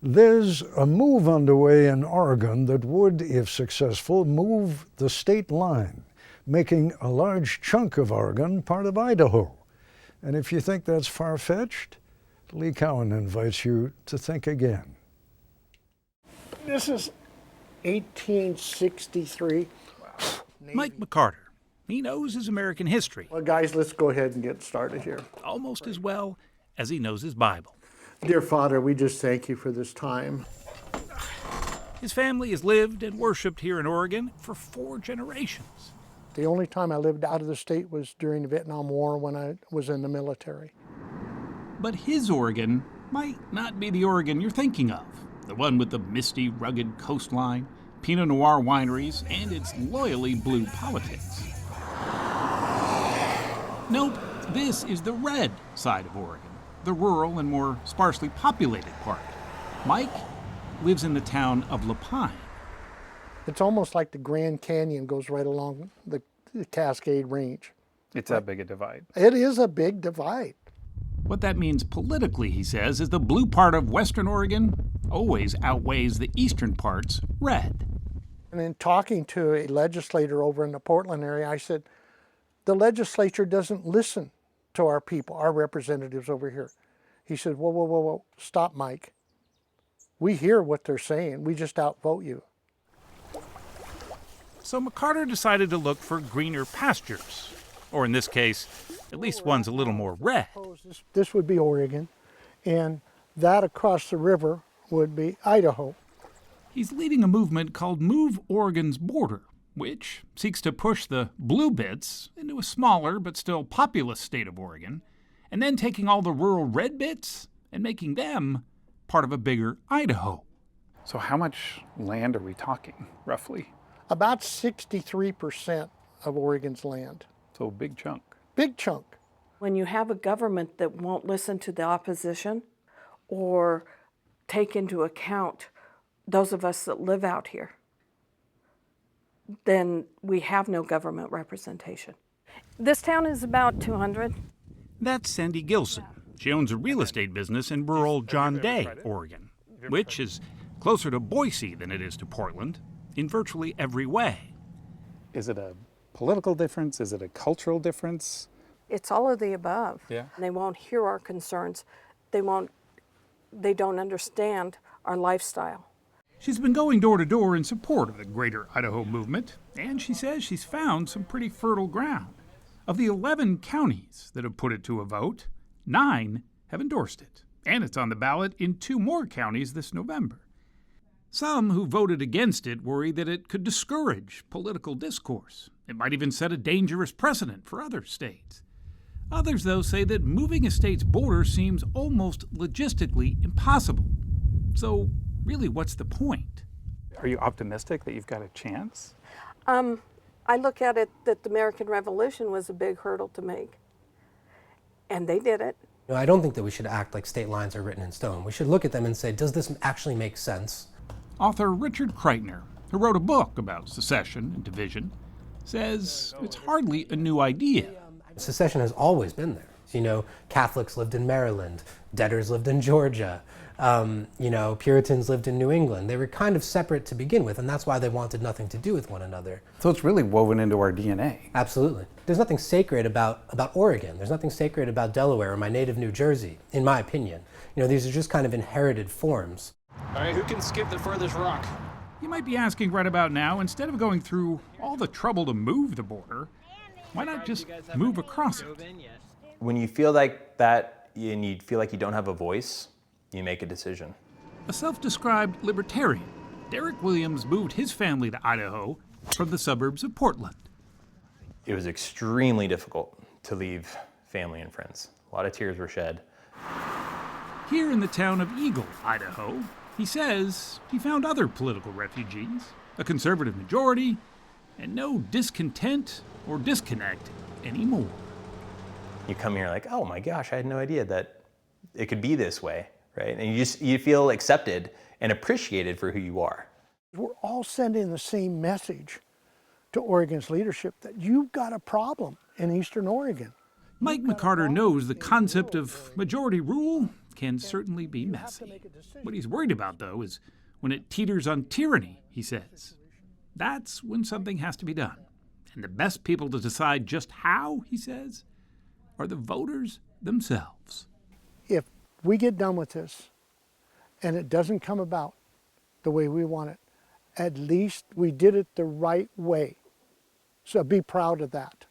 There's a move underway in Oregon that would, if successful, move the state line, making a large chunk of Oregon part of Idaho. And if you think that's far-fetched, Lee Cowan invites you to think again. This is 1863. Wow. Mike McCarter. He knows his American history. Well, guys, let's go ahead and get started here. Almost as well as he knows his Bible. Dear Father, we just thank you for this time. His family has lived and worshiped here in Oregon for 4 generations. The only time I lived out of the state was during the Vietnam War when I was in the military. But his Oregon might not be the Oregon you're thinking of. The one with the misty, rugged coastline, Pinot Noir wineries, and its loyally blue politics. Nope, this is the red side of Oregon, the rural and more sparsely populated part. Mike lives in the town of La Pine. It's almost like the Grand Canyon goes right along the Cascade Range. It's that big a divide. It is a big divide. What that means politically, he says, is the blue part of Western Oregon always outweighs the eastern part's red. And in talking to a legislator over in the Portland area, I said, the legislature doesn't listen to our people, our representatives over here. He said, whoa, whoa, whoa, whoa, stop, Mike. We hear what they're saying. We just outvote you. So McCarter decided to look for greener pastures, or in this case, at least one's a little more red. This would be Oregon, and that across the river would be Idaho. He's leading a movement called Move Oregon's Border, which seeks to push the blue bits into a smaller but still populous state of Oregon, and then taking all the rural red bits and making them part of a bigger Idaho. So how much land are we talking, roughly? About 63% of Oregon's land. So a big chunk. Big chunk. When you have a government that won't listen to the opposition or take into account those of us that live out here, then we have no government representation. This town is about 200. That's Sandy Gilson. She owns a real estate business in rural John Day, Oregon, which is closer to Boise than it is to Portland in virtually every way. Is it a political difference? Is it a cultural difference? It's all of the above. Yeah. They won't hear our concerns. They don't understand our lifestyle. She's been going door to door in support of the Greater Idaho movement, and she says she's found some pretty fertile ground. Of the 11 counties that have put it to a vote, 9 have endorsed it, and it's on the ballot in 2 more counties this November. Some who voted against it worry that it could discourage political discourse. It might even set a dangerous precedent for other states. Others, though, say that moving a state's border seems almost logistically impossible. So, really, what's the point? Are you optimistic that you've got a chance? I look at it that the American Revolution was a big hurdle to make. And they did it. No, I don't think that we should act like state lines are written in stone. We should look at them and say, does this actually make sense? Author Richard Kreitner, who wrote a book about secession and division, says it's hardly a new idea. Secession has always been there. You know, Catholics lived in Maryland, debtors lived in Georgia, Puritans lived in New England. They were kind of separate to begin with, and that's why they wanted nothing to do with one another. So it's really woven into our DNA. Absolutely. There's nothing sacred about Oregon. There's nothing sacred about Delaware or my native New Jersey, in my opinion. You know, these are just kind of inherited forms. All right, who can skip the furthest rock? You might be asking right about now, instead of going through all the trouble to move the border, why not just move across it? When you feel like that and you feel like you don't have a voice, you make a decision. A self-described libertarian, Derek Williams moved his family to Idaho from the suburbs of Portland. It was extremely difficult to leave family and friends. A lot of tears were shed. Here in the town of Eagle, Idaho, he says he found other political refugees, a conservative majority, and no discontent or disconnect anymore. You come here like, oh my gosh, I had no idea that it could be this way, right? And you feel accepted and appreciated for who you are. We're all sending the same message to Oregon's leadership that you've got a problem in Eastern Oregon. Mike McCarter knows the concept of majority rule can certainly be messy. What he's worried about, though, is when it teeters on tyranny, he says. That's when something has to be done. And the best people to decide just how, he says, are the voters themselves. If we get done with this and it doesn't come about the way we want it, at least we did it the right way. So be proud of that.